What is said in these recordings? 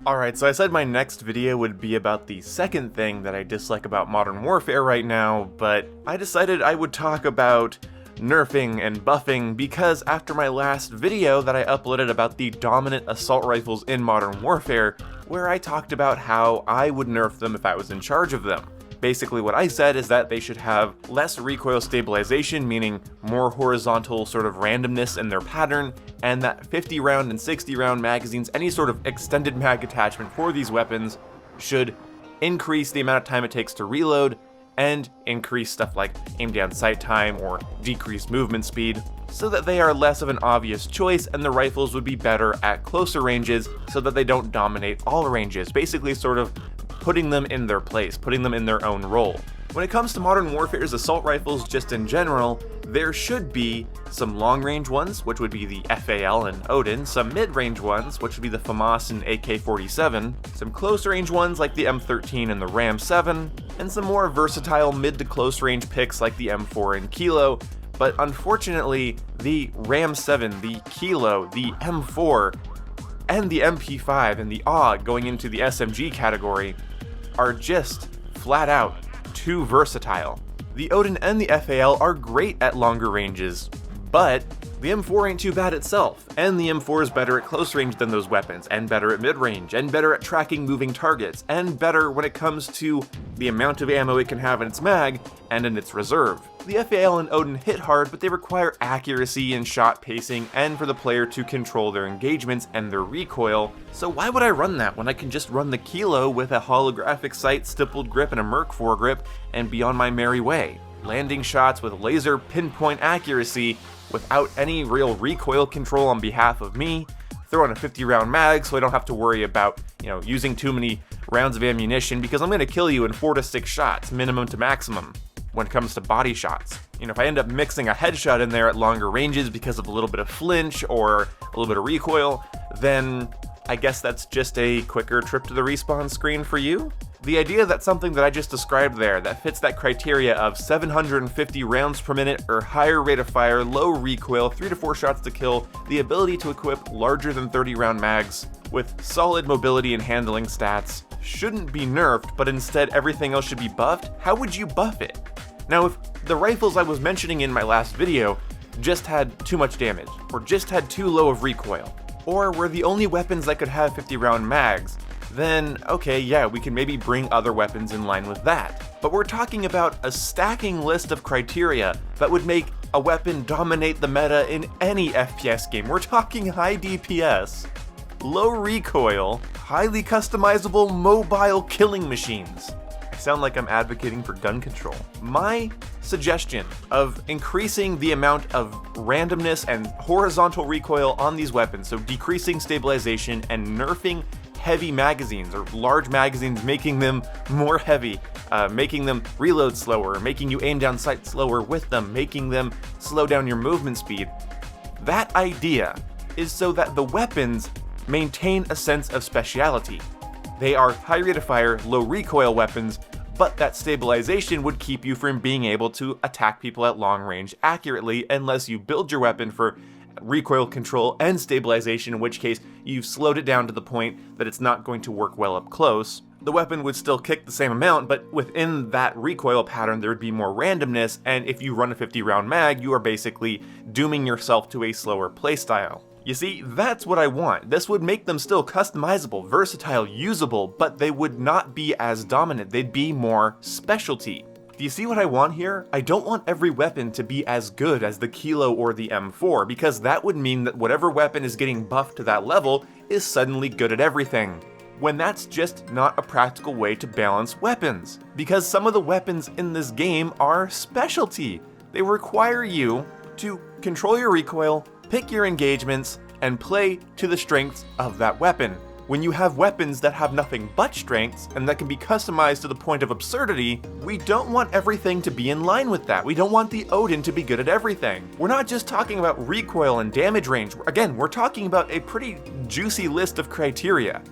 Alright, so I said my next video would be about the second thing that I dislike about Modern Warfare right now, but I decided I would talk about nerfing and buffing because after my last video that I uploaded about the dominant assault rifles in Modern Warfare, where I talked about how I would nerf them if I was in charge of them. Basically what I said is that they should have less recoil stabilization, meaning more horizontal sort of randomness in their pattern, and that 50 round and 60 round magazines, any sort of extended mag attachment for these weapons, should increase the amount of time it takes to reload, and increase stuff like aim down sight time or decrease movement speed, so that they are less of an obvious choice and the rifles would be better at closer ranges so that they don't dominate all ranges, basically sort of putting them in their place, putting them in their own role. When it comes to Modern Warfare's assault rifles just in general, there should be some long-range ones, which would be the FAL and Odin, some mid-range ones, which would be the FAMAS and AK-47, some close-range ones like the M13 and the RAM-7, and some more versatile mid to close-range picks like the M4 and Kilo, but unfortunately, the RAM-7, the Kilo, the M4, and the MP5 and the AUG going into the SMG category are just flat out too versatile. The Odin and the FAL are great at longer ranges, but the M4 ain't too bad itself, and the M4 is better at close range than those weapons, and better at mid-range, and better at tracking moving targets, and better when it comes to the amount of ammo it can have in its mag and in its reserve. The FAL and Odin hit hard, but they require accuracy and shot pacing, and for the player to control their engagements and their recoil, so why would I run that when I can just run the Kilo with a holographic sight, stippled grip, and a Merc foregrip, and be on my merry way, landing shots with laser pinpoint accuracy without any real recoil control on behalf of me, throw in a 50 round mag so I don't have to worry about, using too many rounds of ammunition because I'm going to kill you in 4 to 6 shots, minimum to maximum, when it comes to body shots. If I end up mixing a headshot in there at longer ranges because of a little bit of flinch or a little bit of recoil, then I guess that's just a quicker trip to the respawn screen for you? The idea that something that I just described there that fits that criteria of 750 rounds per minute or higher rate of fire, low recoil, 3 to 4 shots to kill, the ability to equip larger than 30 round mags with solid mobility and handling stats shouldn't be nerfed, but instead everything else should be buffed. How would you buff it? Now, if the rifles I was mentioning in my last video just had too much damage, or just had too low of recoil, or were the only weapons that could have 50 round mags, then okay, yeah, we can maybe bring other weapons in line with that. But we're talking about a stacking list of criteria that would make a weapon dominate the meta in any FPS game. We're talking high DPS, low recoil, highly customizable mobile killing machines. I sound like I'm advocating for gun control. My suggestion of increasing the amount of randomness and horizontal recoil on these weapons, so decreasing stabilization and nerfing heavy magazines or large magazines, making them more heavy, making them reload slower, making you aim down sight slower with them, making them slow down your movement speed. That idea is so that the weapons maintain a sense of speciality. They are high rate of fire, low recoil weapons, but that stabilization would keep you from being able to attack people at long range accurately unless you build your weapon for recoil control and stabilization, in which case you've slowed it down to the point that it's not going to work well up close. The weapon would still kick the same amount, but within that recoil pattern there would be more randomness, and if you run a 50 round mag, you are basically dooming yourself to a slower playstyle. You see, that's what I want. This would make them still customizable, versatile, usable, but they would not be as dominant. They'd be more specialty. Do you see what I want here? I don't want every weapon to be as good as the Kilo or the M4, because that would mean that whatever weapon is getting buffed to that level is suddenly good at everything, when that's just not a practical way to balance weapons. Because some of the weapons in this game are specialty. They require you to control your recoil, pick your engagements, and play to the strengths of that weapon. When you have weapons that have nothing but strengths and that can be customized to the point of absurdity, we don't want everything to be in line with that. We don't want the Odin to be good at everything. We're not just talking about recoil and damage range. Again, we're talking about a pretty juicy list of criteria.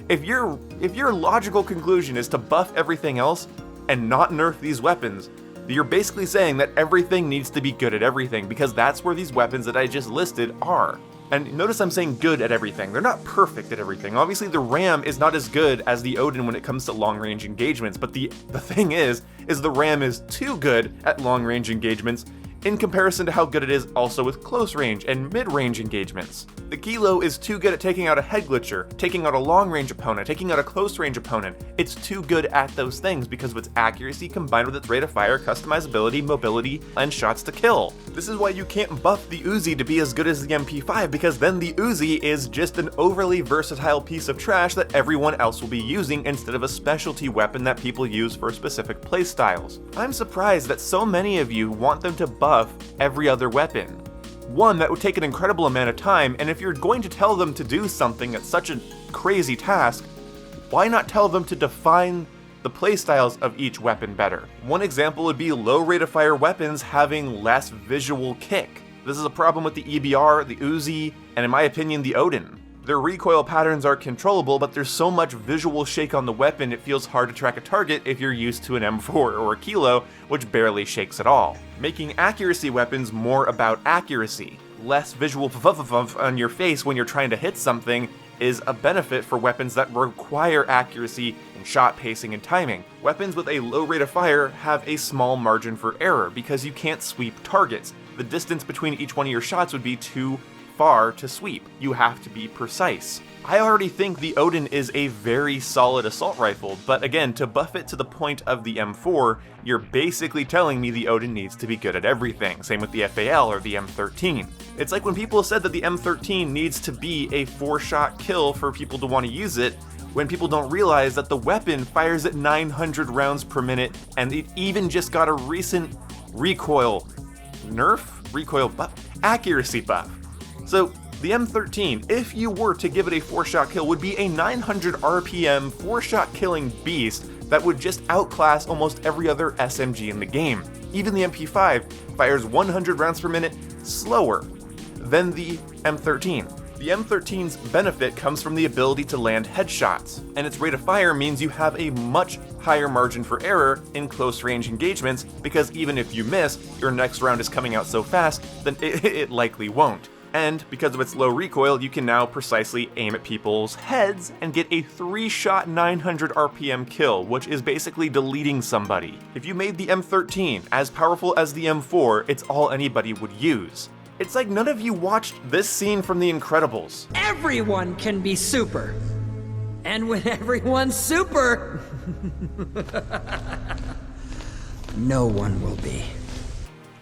If your logical conclusion is to buff everything else and not nerf these weapons, you're basically saying that everything needs to be good at everything, because that's where these weapons that I just listed are. And notice I'm saying good at everything. They're not perfect at everything. Obviously the RAM is not as good as the Odin when it comes to long-range engagements, but the thing is the RAM is too good at long-range engagements in comparison to how good it is also with close-range and mid-range engagements. The Kilo is too good at taking out a head glitcher, taking out a long-range opponent, taking out a close-range opponent. It's too good at those things because of its accuracy combined with its rate of fire, customizability, mobility, and shots to kill. This is why you can't buff the Uzi to be as good as the MP5, because then the Uzi is just an overly versatile piece of trash that everyone else will be using instead of a specialty weapon that people use for specific playstyles. I'm surprised that so many of you want them to buff every other weapon. One, that would take an incredible amount of time, and if you're going to tell them to do something that's such a crazy task, why not tell them to define the playstyles of each weapon better? One example would be low rate of fire weapons having less visual kick. This is a problem with the EBR, the Uzi, and in my opinion the Odin. Their recoil patterns are controllable, but there's so much visual shake on the weapon it feels hard to track a target if you're used to an M4 or a Kilo, which barely shakes at all. Making accuracy weapons more about accuracy. Less visual puff on your face when you're trying to hit something is a benefit for weapons that require accuracy in shot pacing and timing. Weapons with a low rate of fire have a small margin for error because you can't sweep targets. The distance between each one of your shots would be too far to sweep. You have to be precise. I already think the Odin is a very solid assault rifle, but again, to buff it to the point of the M4, you're basically telling me the Odin needs to be good at everything. Same with the FAL or the M13. It's like when people said that the M13 needs to be a 4-shot kill for people to want to use it, when people don't realize that the weapon fires at 900 rounds per minute, and it even just got a recent recoil buff? Accuracy buff. So the M13, if you were to give it a 4-shot kill, would be a 900 RPM 4-shot killing beast that would just outclass almost every other SMG in the game. Even the MP5 fires 100 rounds per minute slower than the M13. The M13's benefit comes from the ability to land headshots, and its rate of fire means you have a much higher margin for error in close range engagements, because even if you miss, your next round is coming out so fast that it likely won't. And because of its low recoil, you can now precisely aim at people's heads and get a 3-shot 900 RPM kill, which is basically deleting somebody. If you made the M13 as powerful as the M4, it's all anybody would use. It's like none of you watched this scene from The Incredibles. Everyone can be super. And when everyone's super, no one will be.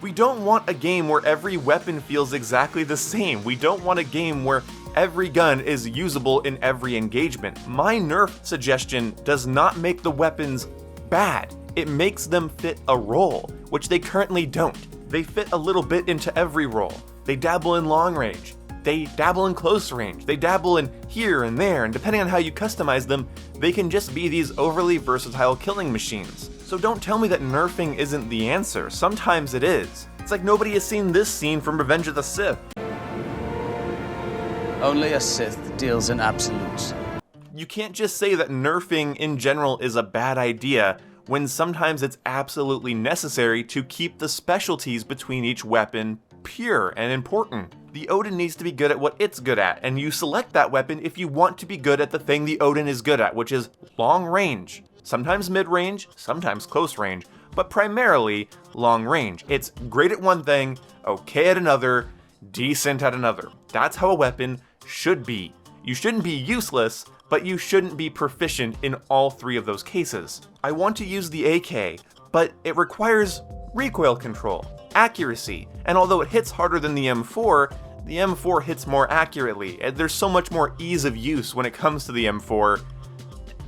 We don't want a game where every weapon feels exactly the same. We don't want a game where every gun is usable in every engagement. My nerf suggestion does not make the weapons bad. It makes them fit a role, which they currently don't. They fit a little bit into every role. They dabble in long range. They dabble in close range. They dabble in here and there, and depending on how you customize them, they can just be these overly versatile killing machines. So don't tell me that nerfing isn't the answer. Sometimes it is. It's like nobody has seen this scene from Revenge of the Sith. Only a Sith deals in absolutes. You can't just say that nerfing in general is a bad idea when sometimes it's absolutely necessary to keep the specialties between each weapon pure and important. The Odin needs to be good at what it's good at, and you select that weapon if you want to be good at the thing the Odin is good at, which is long range. Sometimes mid-range, sometimes close range, but primarily long range. It's great at one thing, okay at another, decent at another. That's how a weapon should be. You shouldn't be useless, but you shouldn't be proficient in all three of those cases. I want to use the AK, but it requires recoil control, accuracy, and although it hits harder than the M4 hits more accurately. There's so much more ease of use when it comes to the M4.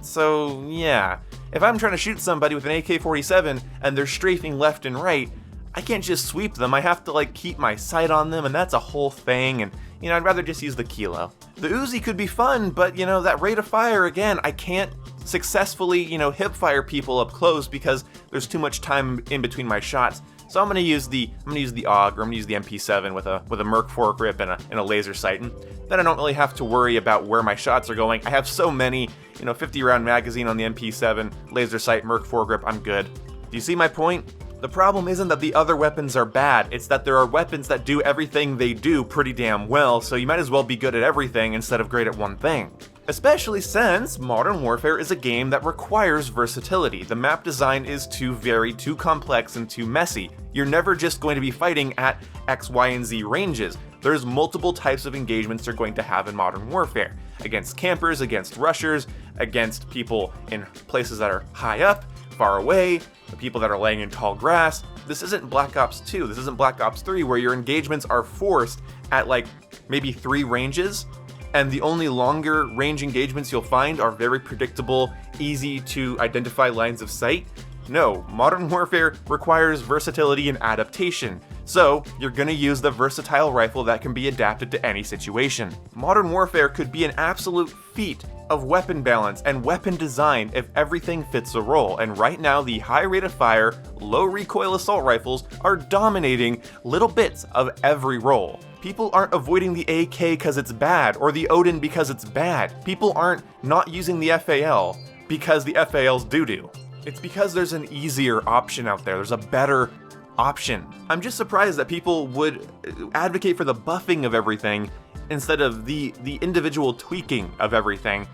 So yeah, if I'm trying to shoot somebody with an AK-47 and they're strafing left and right, I can't just sweep them. I have to keep my sight on them, and that's a whole thing, and I'd rather just use the Kilo. The Uzi could be fun, but that rate of fire, again, I can't successfully, hip fire people up close because there's too much time in between my shots. So I'm gonna use the AUG, or I'm gonna use the MP7 with a Merc foregrip and a laser sight, and then I don't really have to worry about where my shots are going. I have so many, 50 round magazine on the MP7, laser sight, Merc foregrip, I'm good. Do you see my point? The problem isn't that the other weapons are bad, it's that there are weapons that do everything they do pretty damn well, so you might as well be good at everything instead of great at one thing. Especially since Modern Warfare is a game that requires versatility. The map design is too varied, too complex, and too messy. You're never just going to be fighting at X, Y, and Z ranges. There's multiple types of engagements you're going to have in Modern Warfare. Against campers, against rushers, against people in places that are high up, far away, the people that are laying in tall grass. This isn't Black Ops 2, this isn't Black Ops 3, where your engagements are forced at like maybe 3 ranges, and the only longer range engagements you'll find are very predictable, easy to identify lines of sight. No, Modern Warfare requires versatility and adaptation, so you're gonna use the versatile rifle that can be adapted to any situation. Modern Warfare could be an absolute feat of weapon balance and weapon design if everything fits a role, and right now the high rate of fire, low recoil assault rifles are dominating little bits of every role. People aren't avoiding the AK because it's bad, or the Odin because it's bad. People aren't not using the FAL because the FAL's doo-doo. It's because there's an easier option out there, there's a better option. I'm just surprised that people would advocate for the buffing of everything instead of the individual tweaking of everything.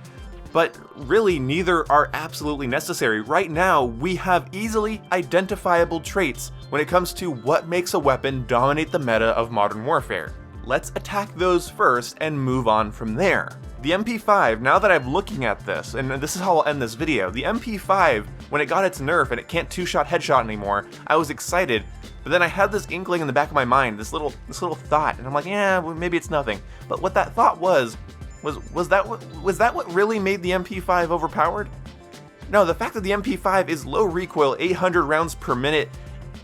But really, neither are absolutely necessary. Right now, we have easily identifiable traits when it comes to what makes a weapon dominate the meta of Modern Warfare. Let's attack those first and move on from there. The MP5, now that I'm looking at this, and this is how I'll end this video, the MP5, when it got its nerf and it can't two-shot headshot anymore, I was excited, but then I had this inkling in the back of my mind, this little thought, and I'm like, yeah, well, maybe it's nothing. But what that thought was that what really made the MP5 overpowered? No, the fact that the MP5 is low recoil, 800 rounds per minute,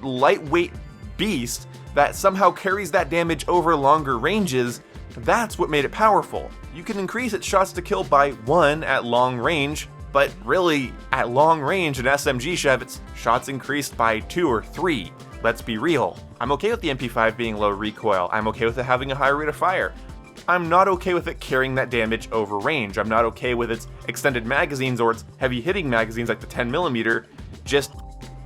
lightweight beast that somehow carries that damage over longer ranges, that's what made it powerful. You can increase its shots to kill by 1 at long range, but really, at long range, an SMG should have its shots increased by 2 or 3. Let's be real. I'm okay with the MP5 being low recoil, I'm okay with it having a high rate of fire. I'm not okay with it carrying that damage over range. I'm not okay with its extended magazines or its heavy hitting magazines like the 10mm just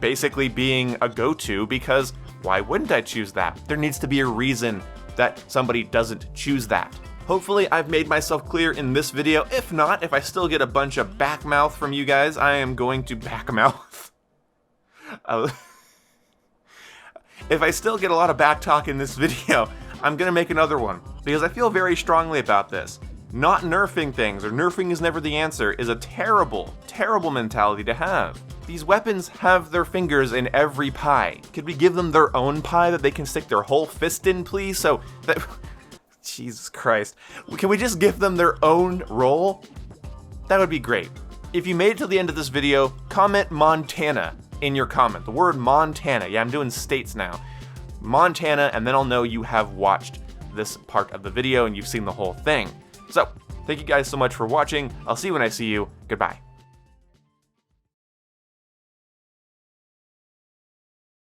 basically being a go-to, because why wouldn't I choose that? There needs to be a reason that somebody doesn't choose that. Hopefully I've made myself clear in this video. If not, if I still get a bunch of backmouth from you guys, I am going to backmouth. If I still get a lot of back talk in this video, I'm gonna make another one, because I feel very strongly about this. Not nerfing things, or nerfing is never the answer, is a terrible, terrible mentality to have. These weapons have their fingers in every pie. Could we give them their own pie that they can stick their whole fist in, please? So that, Jesus Christ. Can we just give them their own role? That would be great. If you made it to the end of this video, comment Montana in your comment. The word Montana. Yeah, I'm doing states now. Montana, and then I'll know you have watched this part of the video and you've seen the whole thing. So, thank you guys so much for watching. I'll see you when I see you. Goodbye.